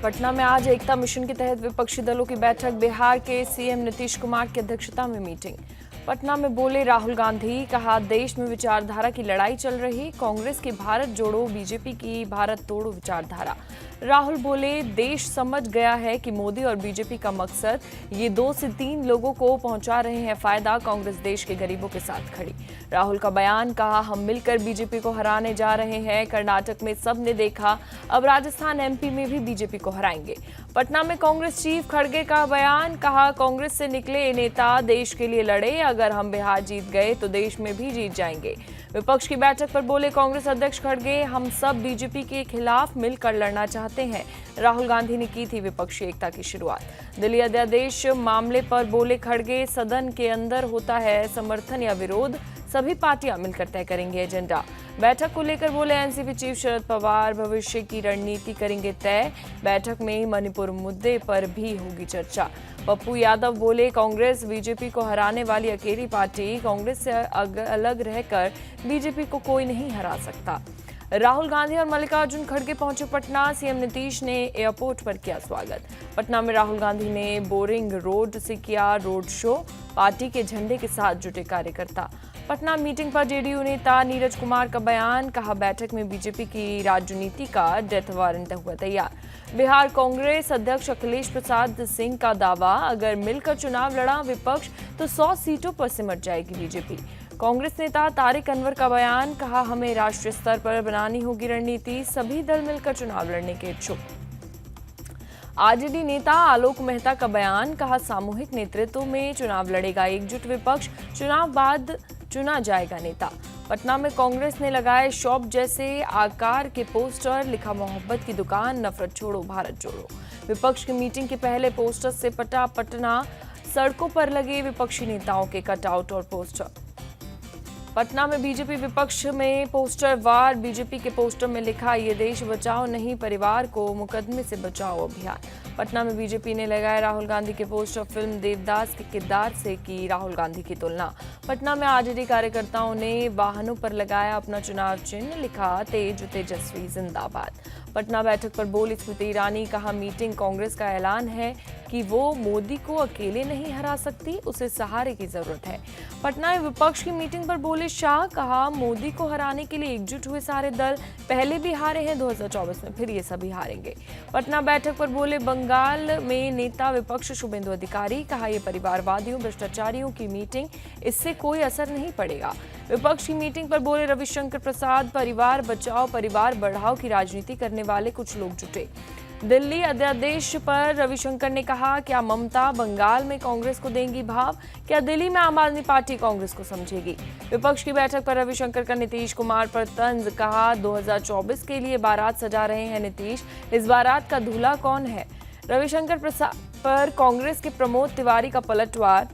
पटना में आज एकता मिशन के तहत विपक्षी दलों की बैठक। बिहार के सीएम नीतीश कुमार की अध्यक्षता में मीटिंग। पटना में बोले राहुल गांधी, कहा देश में विचारधारा की लड़ाई चल रही, कांग्रेस की भारत जोड़ो, बीजेपी की भारत तोड़ो विचारधारा। राहुल बोले देश समझ गया है कि मोदी और बीजेपी का मकसद ये 2 से 3 लोगों को पहुंचा रहे हैं फायदा, कांग्रेस देश के गरीबों के साथ खड़ी। राहुल का बयान, कहा हम मिलकर बीजेपी को हराने जा रहे हैं, कर्नाटक में सबने देखा, अब राजस्थान एमपी में भी बीजेपी को हराएंगे। पटना में कांग्रेस चीफ खड़गे का बयान, कहा कांग्रेस से निकले ये नेता देश के लिए लड़े, अगर हम बिहार जीत गए तो देश में भी जीत जाएंगे। विपक्ष की बैठक पर बोले कांग्रेस अध्यक्ष खड़गे, हम सब बीजेपी के खिलाफ मिलकर लड़ना चाहते हैं। राहुल गांधी ने की थी विपक्षी एकता की शुरुआत। दिल्ली अध्यादेश मामले पर बोले खड़गे, सदन के अंदर होता है समर्थन या विरोध, सभी पार्टियां मिलकर तय करेंगे एजेंडा। बैठक को लेकर बोले एनसीपी चीफ शरद पवार, भविष्य की रणनीति करेंगे तय। बैठक में मणिपुर मुद्दे पर भी होगी चर्चा। पप्पू यादव बोले कांग्रेस बीजेपी को हराने वाली अकेली पार्टी, कांग्रेस से अलग रहकर बीजेपी को कोई नहीं हरा सकता। राहुल गांधी और मल्लिकार्जुन खड़गे पहुंचे पटना, सीएम नीतीश ने एयरपोर्ट पर किया स्वागत। पटना में राहुल गांधी ने बोरिंग रोड से किया रोड शो, पार्टी के झंडे के साथ जुटे कार्यकर्ता। पटना मीटिंग पर जेडीयू नेता नीरज कुमार का बयान, कहा बैठक में बीजेपी की राजनीति का डेथ वारंट हुआ तैयार। बिहार कांग्रेस अध्यक्ष अखिलेश प्रसाद सिंह का दावा, अगर मिलकर चुनाव लड़ा विपक्ष तो 100 सीटों पर सिमट जाएगी बीजेपी। कांग्रेस नेता तारिक अनवर का बयान, कहा हमें राष्ट्रीय स्तर पर बनानी होगी रणनीति, सभी दल मिलकर चुनाव लड़ने के इच्छुक। आरजेडी नेता आलोक मेहता का बयान, कहा सामूहिक नेतृत्व में चुनाव लड़ेगा एकजुट विपक्ष, चुनाव बाद चुना जाएगा नेता। पटना में कांग्रेस ने लगाए शॉप जैसे आकार के पोस्टर, लिखा मोहब्बत की दुकान, नफरत छोड़ो भारत जोड़ो। विपक्ष की मीटिंग के पहले पोस्टर से पटा पटना, सड़कों पर लगे विपक्षी नेताओं के कटआउट और पोस्टर। पटना में बीजेपी विपक्ष में पोस्टर वार, बीजेपी के पोस्टर में लिखा ये देश बचाओ नहीं परिवार को मुकदमे से बचाओ अभियान। पटना में बीजेपी ने लगाए राहुल गांधी के पोस्टर, फिल्म देवदास के किरदार से की राहुल गांधी की तुलना। पटना में आरजेडी कार्यकर्ताओं ने वाहनों पर लगाया अपना चुनाव चिन्ह, लिखा तेज तेजस्वी जिंदाबाद। पटना बैठक पर बोली स्मृति ईरानी, कहा मीटिंग कांग्रेस का ऐलान है कि वो मोदी को अकेले नहीं हरा सकती, उसे सहारे की जरूरत है। पटना में विपक्ष की मीटिंग पर बोले शाह, कहा मोदी को हराने के लिए एकजुट हुए सारे दल, पहले भी हारे हैं 2024 में, फिर ये सभी हारेंगे। पटना बैठक पर बोले बंगाल में नेता विपक्ष शुभेंदु अधिकारी, कहा ये परिवारवादियों भ्रष्टाचारियों की मीटिंग, इससे कोई असर नहीं पड़ेगा। विपक्ष की मीटिंग पर बोले रविशंकर प्रसाद, परिवार बचाओ परिवार बढ़ाओ की राजनीति करने वाले कुछ लोग जुटे। दिल्ली अध्यादेश पर रविशंकर ने कहा, क्या ममता बंगाल में कांग्रेस को देंगी भाव, क्या दिल्ली में आम आदमी पार्टी कांग्रेस को समझेगी। विपक्ष की बैठक पर रविशंकर का नीतीश कुमार पर तंज, कहा 2024 के लिए बारात सजा रहे हैं नीतीश, इस बारात का दूल्हा कौन है। रविशंकर प्रसाद पर कांग्रेस के प्रमोद तिवारी का पलटवार,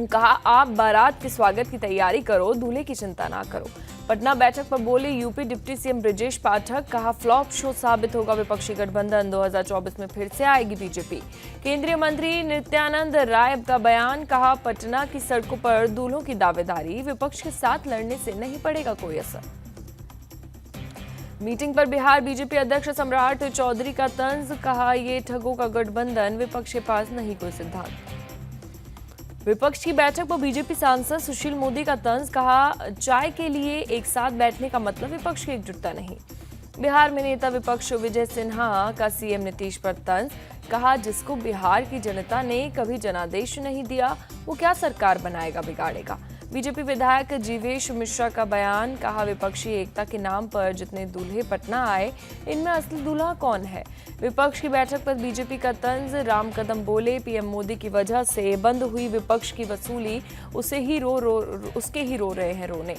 कहा आप बारात के स्वागत की तैयारी करो, दूल्हे की चिंता ना करो। पटना बैठक पर बोले UP deputy CM Brajesh Pathak, कहा फ्लॉप शो साबित होगा विपक्षी गठबंधन, 2024 में फिर से आएगी बीजेपी। केंद्रीय मंत्री नित्यानंद राय का बयान, कहा पटना की सड़कों पर दूल्हों की दावेदारी, विपक्ष के साथ लड़ने से नहीं पड़ेगा कोई असर। मीटिंग पर बिहार बीजेपी अध्यक्ष सम्राट चौधरी का तंज, कहा ये ठगों का गठबंधन, विपक्ष के पास नहीं कोई सिद्धांत। विपक्ष की बैठक पर बीजेपी सांसद सुशील मोदी का तंज, कहा चाय के लिए एक साथ बैठने का मतलब विपक्ष की एकजुटता नहीं। बिहार में नेता विपक्ष विजय सिन्हा का सीएम नीतीश पर तंज, कहा जिसको बिहार की जनता ने कभी जनादेश नहीं दिया वो क्या सरकार बनाएगा बिगाड़ेगा। बीजेपी विधायक जीवेश मिश्रा का बयान, कहा विपक्षी एकता के नाम पर जितने दूल्हे पटना आए, इनमें असली दूल्हा कौन है। विपक्ष की बैठक पर बीजेपी का तंज, राम कदम बोले पीएम मोदी की वजह से बंद हुई विपक्ष की वसूली, उसके ही रो रहे हैं रोने।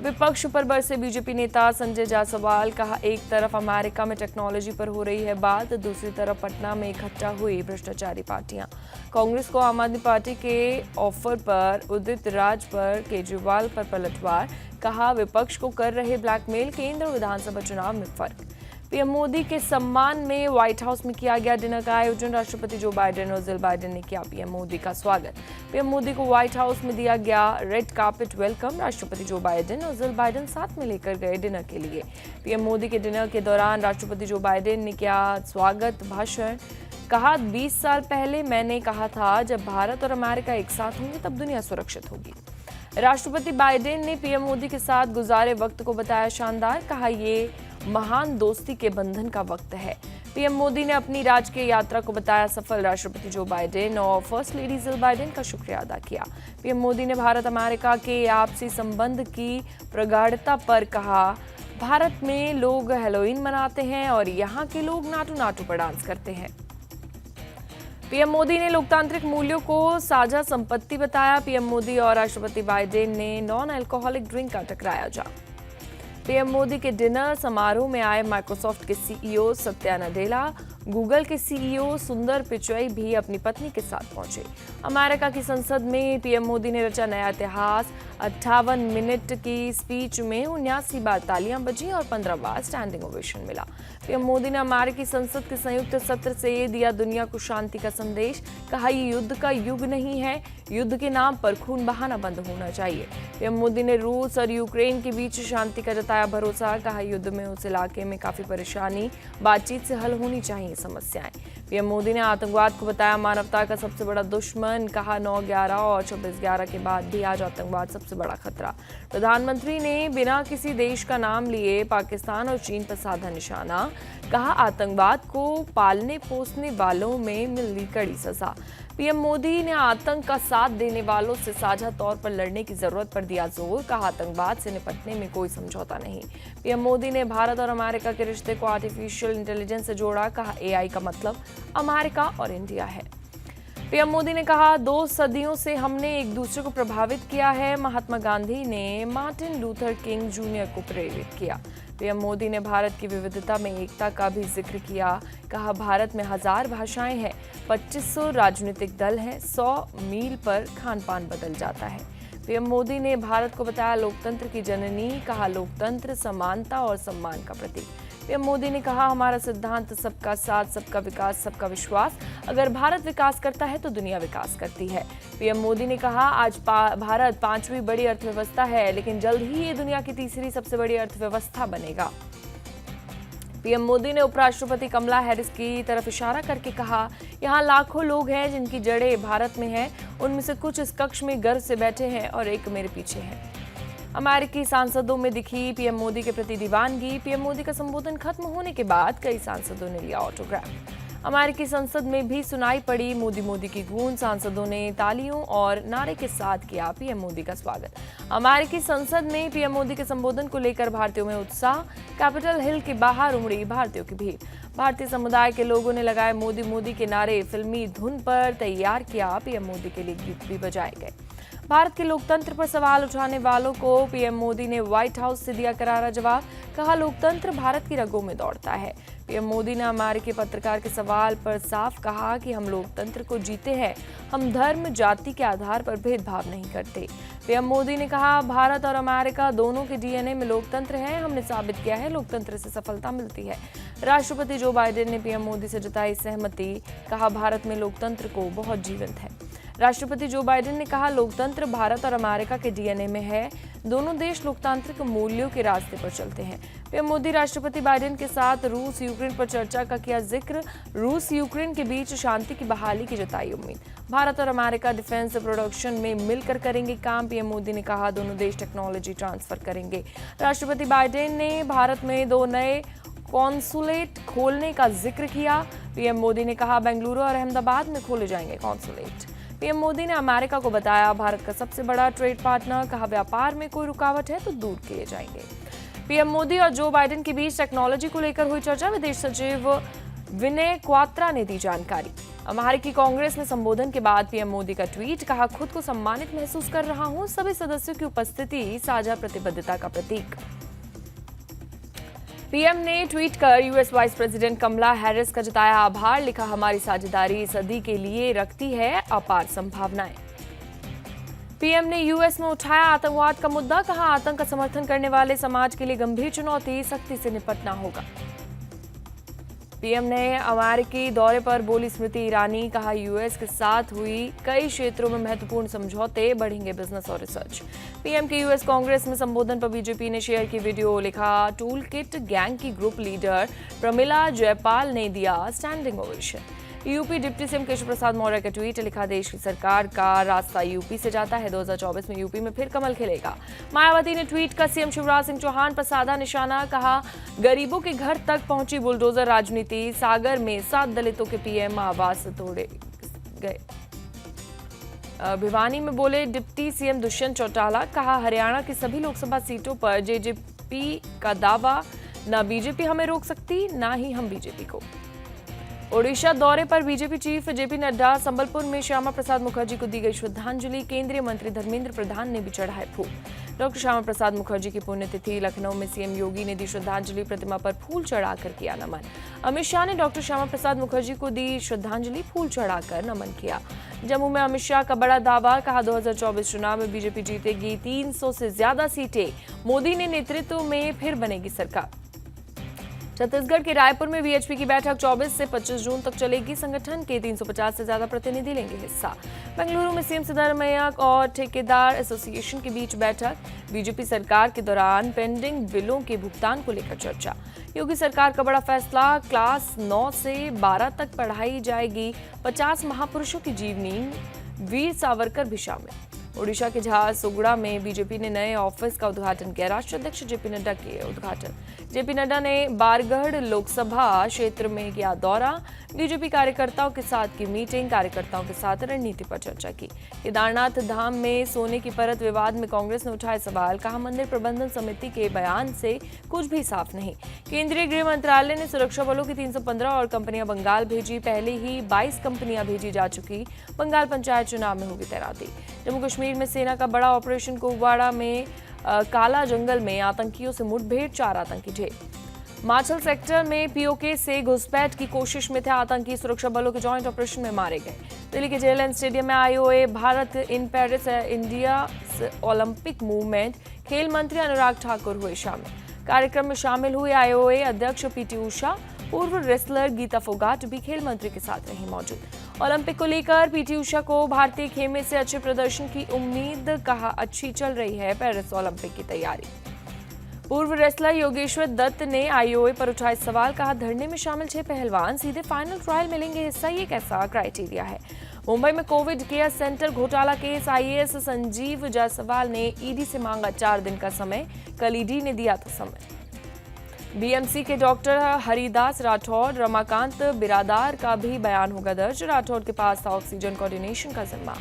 विपक्ष पर बरसे बीजेपी नेता संजय जायसवाल, कहा एक तरफ अमेरिका में टेक्नोलॉजी पर हो रही है बात, दूसरी तरफ पटना में इकट्ठा हुई भ्रष्टाचारी पार्टियां। कांग्रेस को आम आदमी पार्टी के ऑफर पर उदित राज पर केजरीवाल पर पलटवार, कहा विपक्ष को कर रहे ब्लैकमेल, केंद्र और विधानसभा चुनाव में फर्क। पीएम मोदी के सम्मान में व्हाइट हाउस में किया गया डिनर का आयोजन। राष्ट्रपति जो बाइडेन और जिल बाइडेन ने किया पीएम मोदी का स्वागत। पीएम मोदी को व्हाइट हाउस में दिया गया रेड कार्पेट वेलकम। राष्ट्रपति जो बाइडेन और जिल बाइडेन साथ में लेकर गए डिनर के लिए। पीएम मोदी के डिनर के दौरान राष्ट्रपति जो बाइडेन ने किया स्वागत भाषण। कहा, 20 साल पहले मैंने कहा था जब भारत और अमेरिका एक साथ होंगे तब दुनिया सुरक्षित होगी। राष्ट्रपति बाइडेन ने पीएम मोदी के साथ गुजारे वक्त को बताया शानदार। कहा, ये महान दोस्ती के बंधन का वक्त है। पीएम मोदी ने अपनी राजकीय यात्रा को बताया सफल। राष्ट्रपति जो बाइडेन और फर्स्ट लेडी जिल बाइडेन का शुक्रिया अदा किया। पीएम मोदी ने भारत अमेरिका के आपसी संबंध की प्रगाढ़ता पर कहा, भारत में लोग हैलोवीन मनाते हैं और यहाँ के लोग नाटू नाटू पर डांस करते हैं। पीएम मोदी ने लोकतांत्रिक मूल्यों को साझा संपत्ति बताया। पीएम मोदी और राष्ट्रपति बाइडेन ने नॉन अल्कोहलिक ड्रिंक का टकराया जा। पीएम मोदी के डिनर समारोह में आए माइक्रोसॉफ्ट के सीईओ सत्या नडेला, गूगल के सीईओ सुंदर पिचई भी अपनी पत्नी के साथ पहुंचे। अमेरिका की संसद में पीएम मोदी ने रचा नया इतिहास। 58 मिनट की स्पीच में 79 बार तालियां बजी और 15 बार स्टैंडिंग ओवेशन मिला। पीएम मोदी ने अमेरिकी संसद के संयुक्त सत्र से दिया दुनिया को शांति का संदेश। कहा, ये युद्ध का युग नहीं है, युद्ध के नाम पर खून बहाना बंद होना चाहिए। पीएम मोदी ने रूस और यूक्रेन के बीच शांति का जताया भरोसा। कहा, युद्ध में उस इलाके में काफी परेशानी, बातचीत से हल होनी चाहिए समस्याएं। पीएम मोदी ने आतंकवाद को बताया मानवता का सबसे बड़ा दुश्मन। कहा, 9/11 और 26/11 के बाद भी आज आतंकवाद सबसे बड़ा खतरा। प्रधानमंत्री ने बिना किसी देश का नाम लिए पाकिस्तान और चीन पर साधा निशाना। कहा, आतंकवाद को पालने पोसने वालों में मिली कड़ी सजा। पीएम मोदी ने आतंक का साथ देने वालों से साझा तौर पर लड़ने की जरूरत पर दिया जोर। कहा, आतंकवाद से निपटने में कोई समझौता नहीं। पीएम मोदी ने भारत और अमेरिका के रिश्ते को आर्टिफिशियल इंटेलिजेंस से जोड़ा। कहा, एआई का मतलब अमेरिका और इंडिया है। पीएम मोदी ने कहा, 2 सदियों से हमने एक दूसरे को प्रभावित किया है। महात्मा गांधी ने मार्टिन लूथर किंग जूनियर को प्रेरित किया। पीएम मोदी ने भारत की विविधता में एकता का भी जिक्र किया। कहा, भारत में 1000 भाषाएं हैं, 2500 राजनीतिक दल हैं, 100 मील पर खान पान बदल जाता है। पीएम मोदी ने भारत को बताया लोकतंत्र की जननी। कहा, लोकतंत्र समानता और सम्मान का प्रतीक। पीएम मोदी ने कहा, हमारा सिद्धांत सबका साथ, सबका विकास, सबका विश्वास। अगर भारत विकास करता है तो दुनिया विकास करती है। पीएम मोदी ने कहा, आज भारत 5वीं बड़ी अर्थव्यवस्था है, लेकिन जल्द ही ये दुनिया की 3री सबसे बड़ी अर्थव्यवस्था बनेगा। पीएम मोदी ने उपराष्ट्रपति कमला हैरिस की तरफ इशारा करके कहा, यहाँ लाखों लोग हैं जिनकी जड़ें भारत में हैं। उनमें से कुछ इस कक्ष में गर्व से बैठे हैं और एक मेरे पीछे है। अमेरिकी सांसदों में दिखी पीएम मोदी के प्रति दीवानगी। पीएम मोदी का संबोधन खत्म होने के बाद कई सांसदों ने लिया ऑटोग्राफ। अमेरिकी संसद में भी सुनाई पड़ी मोदी मोदी की गूंज। सांसदों ने तालियों और नारे के साथ किया पीएम मोदी का स्वागत। अमेरिकी संसद में पीएम मोदी के संबोधन को लेकर भारतीयों में उत्साह। कैपिटल हिल के बाहर उमड़ी भारतीयों की भीड़। भारतीय समुदाय के लोगों ने लगाए मोदी मोदी के नारे। फिल्मी धुन पर तैयार किया पीएम मोदी के लिए गीत भी बजाए गए। भारत के लोकतंत्र पर सवाल उठाने वालों को पीएम मोदी ने व्हाइट हाउस से दिया करारा जवाब। कहा, लोकतंत्र भारत की रगों में दौड़ता है। पीएम मोदी ने अमेरिकी पत्रकार के सवाल पर साफ कहा कि हम लोकतंत्र को जीते हैं। हम धर्म जाति के आधार पर भेदभाव नहीं करते। पीएम मोदी ने कहा, भारत और अमेरिका दोनों के डीएनए में लोकतंत्र है। हमने साबित किया है लोकतंत्र से सफलता मिलती है। राष्ट्रपति जो बाइडेन ने पीएम मोदी से जताई सहमति। कहा, भारत में लोकतंत्र को बहुत जीवंत है। राष्ट्रपति जो बाइडेन ने कहा, लोकतंत्र भारत और अमेरिका के डीएनए में है। दोनों देश लोकतांत्रिक मूल्यों के रास्ते पर चलते हैं। पीएम मोदी राष्ट्रपति बाइडेन के साथ रूस यूक्रेन पर चर्चा का किया जिक्र। रूस यूक्रेन के बीच शांति की बहाली की जताई उम्मीद। भारत और अमेरिका डिफेंस प्रोडक्शन में मिलकर करेंगे काम। पीएम मोदी ने कहा, दोनों देश टेक्नोलॉजी ट्रांसफर करेंगे। राष्ट्रपति बाइडेन ने भारत में 2 नए कॉन्सुलेट खोलने का जिक्र किया। पीएम मोदी ने कहा, बेंगलुरु और अहमदाबाद में खोले जाएंगे कॉन्सुलेट। पीएम मोदी ने अमेरिका को बताया भारत का सबसे बड़ा ट्रेड पार्टनर। कहा, व्यापार में कोई रुकावट है तो दूर किए जाएंगे। पीएम मोदी और जो बाइडेन के बीच टेक्नोलॉजी को लेकर हुई चर्चा। विदेश सचिव विनय क्वात्रा ने दी जानकारी। अमेरिकी कांग्रेस में संबोधन के बाद पीएम मोदी का ट्वीट। कहा, खुद को सम्मानित महसूस कर रहा हूं। सभी सदस्यों की उपस्थिति साझा प्रतिबद्धता का प्रतीक। पीएम ने ट्वीट कर US vice president Kamala Harris का जताया आभार। लिखा, हमारी साझेदारी सदी के लिए रखती है अपार संभावनाएं। पीएम ने यूएस में उठाया आतंकवाद का मुद्दा। कहा, आतंक का समर्थन करने वाले समाज के लिए गंभीर चुनौती, सख्ती से निपटना होगा। पीएम ने अमेरिकी दौरे पर बोली स्मृति ईरानी, कहा यूएस के साथ हुई कई क्षेत्रों में महत्वपूर्ण समझौते, बढ़ेंगे बिजनेस और रिसर्च। पीएम के यूएस कांग्रेस में संबोधन पर बीजेपी ने शेयर की वीडियो, लिखा टूल किट गैंग की ग्रुप लीडर प्रमिला जयपाल ने दिया standing ovation. UP deputy CM Keshav Prasad Maurya का ट्वीट, लिखा देश की सरकार का रास्ता यूपी से जाता है, 2024 में यूपी में फिर कमल खिलेगा। मायावती ने ट्वीट कर सीएम शिवराज सिंह चौहान पर साधा निशाना, कहा गरीबों के घर तक पहुंची बुलडोजर राजनीति, सागर में 7 दलितों के पीएम आवास तोड़े गए। भिवानी में बोले डिप्टी सीएम दुष्यंत चौटाला, कहा हरियाणा की सभी लोकसभा सीटों पर जेजेपी का दावा, न बीजेपी हमें रोक सकती न ही हम बीजेपी को। ओडिशा दौरे पर BJP chief JP Nadda, Sambalpur में श्यामा प्रसाद मुखर्जी को दी गई श्रद्धांजलि, केंद्रीय मंत्री धर्मेंद्र प्रधान ने भी चढ़ाए फूल। डॉक्टर श्यामा प्रसाद मुखर्जी की पुण्यतिथि, लखनऊ में सीएम योगी ने दी श्रद्धांजलि, प्रतिमा पर फूल चढ़ाकर किया नमन। अमित शाह ने डॉक्टर श्यामा प्रसाद मुखर्जी को दी श्रद्धांजलि, फूल चढ़ाकर नमन किया। जम्मू में अमित शाह का बड़ा दावा, कहा 2024 चुनाव में बीजेपी जीतेगी 300 से ज्यादा सीटें, मोदी ने नेतृत्व में फिर बनेगी सरकार। छत्तीसगढ़ के रायपुर में बीएचपी की बैठक 24 से 25 जून तक चलेगी, संगठन के 350 से ज्यादा प्रतिनिधि लेंगे हिस्सा। बेंगलुरु में सीएम सिद्धरामैया और ठेकेदार एसोसिएशन के बीच बैठक, बीजेपी सरकार के दौरान पेंडिंग बिलों के भुगतान को लेकर चर्चा। योगी सरकार का बड़ा फैसला, क्लास 9 से 12 तक पढ़ाई जाएगी, 50 महापुरुषों की जीवनी, वीर सावरकर भी शामिल। ओडिशा के झारसुगुड़ा में बीजेपी ने नए ऑफिस का उद्घाटन किया, राष्ट्रीय अध्यक्ष जेपी नड्डा किए उद्घाटन। जेपी नड्डा ने बारगढ़ लोकसभा क्षेत्र में किया दौरा, बीजेपी कार्यकर्ताओं के साथ की मीटिंग, कार्यकर्ताओं के साथ रणनीति पर चर्चा की। केदारनाथ धाम में सोने की परत विवाद में कांग्रेस ने उठाए सवाल, कहा मंदिर प्रबंधन समिति के बयान से कुछ भी साफ नहीं। केंद्रीय गृह मंत्रालय ने सुरक्षा बलों की 315 और कंपनियां बंगाल भेजी, पहले ही 22 कंपनियां भेजी जा चुकी, बंगाल पंचायत चुनाव में होगी तैनाती। जम्मू कश्मीर में सेना का बड़ा ऑपरेशन, कुपवाड़ा में काला जंगल में आतंकियों से मुठभेड़, 4 आतंकी ढेर। माछल सेक्टर में पीओके से घुसपैठ की कोशिश में थे आतंकी, सुरक्षा बलों के जॉइंट ऑपरेशन में मारे गए। दिल्ली के जेएलएन स्टेडियम में IOA Bharat in Paris India Olympic movement, खेल मंत्री अनुराग ठाकुर हुए शामिल। कार्यक्रम में शामिल हुए आईओए अध्यक्ष पीटी उषा, पूर्व रेसलर गीता फोगाट भी खेल मंत्री के साथ रही मौजूद। ओलंपिक को लेकर पीटी उषा को भारतीय खेमे से अच्छे प्रदर्शन की उम्मीद, कहा अच्छी चल रही है पेरिस ओलंपिक की तैयारी। पूर्व रेसलर योगेश्वर दत्त ने आईओए पर उठाए सवाल, कहा धरने में शामिल 6 पहलवान सीधे फाइनल ट्रायल में लेंगे हिस्सा, ये कैसा क्राइटेरिया है। मुंबई में कोविड केयर सेंटर घोटाला केस, आईएएस संजीव जायसवाल ने ईडी से मांगा 4 दिन का समय, कल ईडी ने दिया था समय। बीएमसी के डॉक्टर हरिदास राठौड़, रमाकांत बिरादार का भी बयान होगा दर्ज, राठौड़ के पास था ऑक्सीजन कोऑर्डिनेशन का जिम्मा।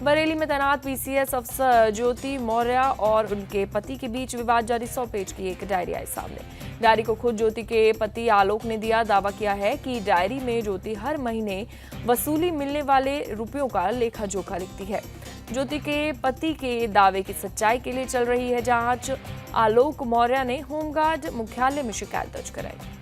बरेली में तैनात पीसीएस अफसर ज्योति मौर्य और उनके पति के बीच विवाद जारी, 100 पेज की एक डायरी आई सामने। डायरी को खुद ज्योति के पति आलोक ने दिया, दावा किया है कि डायरी में ज्योति हर महीने वसूली मिलने वाले रुपयों का लेखा जोखा लिखती है। ज्योति के पति के दावे की सच्चाई के लिए चल रही है जांच। आलोक मौर्य ने होमगार्ड मुख्यालय में शिकायत दर्ज कराई।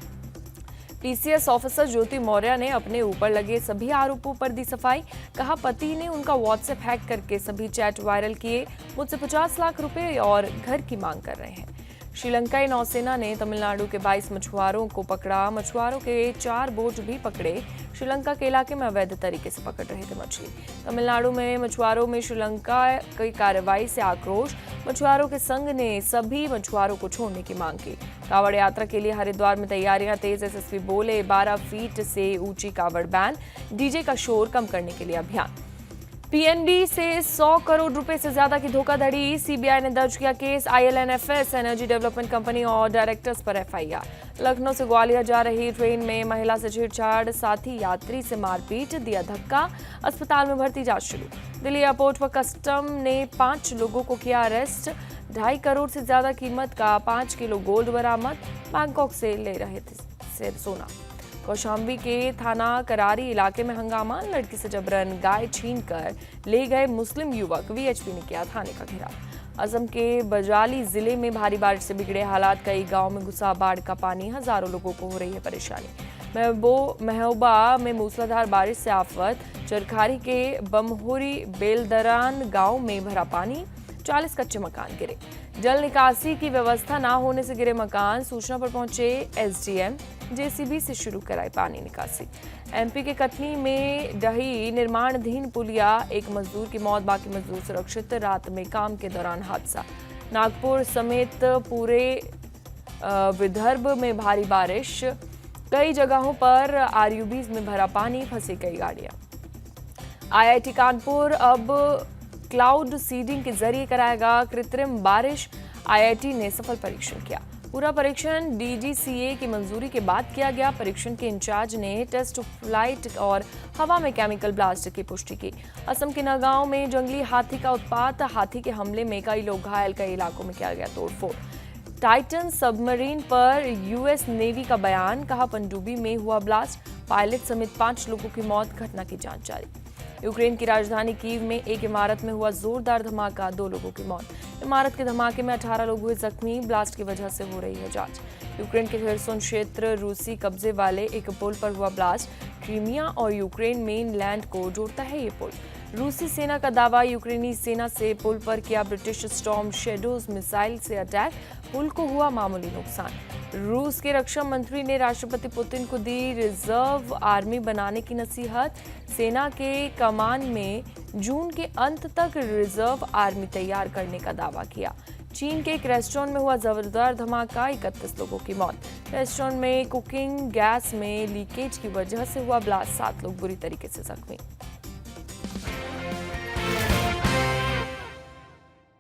पीसीएस ऑफिसर ज्योति मौर्य ने अपने ऊपर लगे सभी आरोपों पर दी सफाई, कहा पति ने उनका व्हाट्सएप हैक करके सभी चैट वायरल किए, मुझसे 50 लाख रुपए और घर की मांग कर रहे हैं। श्रीलंकाई नौसेना ने तमिलनाडु के 22 मछुआरों को पकड़ा, मछुआरों के 4 बोट भी पकड़े, श्रीलंका के इलाके में अवैध तरीके से पकड़ रहे थे मछली। तमिलनाडु में मछुआरों में श्रीलंका की कार्रवाई से आक्रोश, मछुआरों के संघ ने सभी मछुआरों को छोड़ने की मांग की। कावड़ यात्रा के लिए हरिद्वार में तैयारियां तेज, एसएसपी बोले 12 फीट से ऊंची कावड़ बैन, डीजे का शोर कम करने के लिए अभियान। पीएनबी से 100 करोड़ रुपए से ज्यादा की धोखाधड़ी, सीबीआई ने दर्ज किया केस, आईएलएनएफएस एनर्जी डेवलपमेंट कंपनी और डायरेक्टर्स पर एफआईआर। लखनऊ से ग्वालियर जा रही ट्रेन में महिला से छेड़छाड़, साथी यात्री से मारपीट, दिया धक्का, अस्पताल में भर्ती, जांच शुरू। दिल्ली एयरपोर्ट पर कस्टम ने 5 लोगों को किया अरेस्ट, 2.5 करोड़ से ज्यादा कीमत का 5 किलो गोल्ड बरामद, बैंकॉक से ले रहे थे सोना। कौशाम्बी के थाना करारी इलाके में हंगामा, लड़की से जबरन गाय छीनकर ले गए मुस्लिम युवक, वीएचपी ने किया थाने का घेराव। असम के बजाली जिले में भारी बारिश से बिगड़े हालात, कई गांव में घुसा बाढ़ का पानी, हजारों लोगों को हो रही है परेशानी। महोबा में मूसलाधार बारिश से आफत, चरखारी के बमहोरी बेलदरान गांव में भरा पानी, 40 कच्चे मकान गिरे। जल निकासी की व्यवस्था न होने से गिरे मकान, सूचना पर पहुंचे एसडीएम। जेसीबी से शुरू कराई पानी निकासी। एमपी के कटनी में ढही निर्माणाधीन पुलिया, एक मजदूर की मौत, बाकी मजदूर सुरक्षित। रात में काम के दौरान हादसा। नागपुर समेत पूरे विदर्भ में भारी बारिश, कई जगहों पर आरयूबीज में भरा पानी, फंसी कई गाड़ियां। आईआईटी कानपुर अब क्लाउड सीडिंग के जरिए कराएगा कृत्रिम बारिश। आईआईटी ने सफल परीक्षण किया। पूरा परीक्षण डीजीसीए की मंजूरी के बाद किया गया। परीक्षण के इंचार्ज ने टेस्ट फ्लाइट और हवा में केमिकल ब्लास्ट की पुष्टि की। असम के नगांव में जंगली हाथी का उत्पात, हाथी के हमले में कई लोग घायल, कई इलाकों में किया गया तोड़फोड़। टाइटन सबमरीन पर यूएस नेवी का बयान, कहा पनडुब्बी में हुआ ब्लास्ट, पायलट समेत 5 लोगों की मौत, घटना की जांच जारी। यूक्रेन की राजधानी कीव में एक इमारत में हुआ जोरदार धमाका, 2 लोगों की मौत। इमारत के धमाके में 18 लोग हुए जख्मी, ब्लास्ट की वजह से हो रही है जांच। यूक्रेन के खेरसोन क्षेत्र रूसी कब्जे वाले एक पुल पर हुआ ब्लास्ट, क्रीमिया और यूक्रेन मेनलैंड को जोड़ता है ये पुल। रूसी सेना का दावा, यूक्रेनी सेना से पुल पर किया ब्रिटिश स्टॉर्म शेडोज मिसाइल से अटैक, पुल को हुआ मामूली नुकसान। रूस के रक्षा मंत्री ने राष्ट्रपति पुतिन को दी रिजर्व आर्मी बनाने की नसीहत। सेना के कमान में जून के अंत तक रिजर्व आर्मी तैयार करने का दावा किया। चीन के एक रेस्टोरेंट में हुआ जोरदार धमाका, 31 लोगों की मौत। रेस्टोरेंट में कुकिंग गैस में लीकेज की वजह से हुआ ब्लास्ट, 7 लोग बुरी तरीके से जख्मी।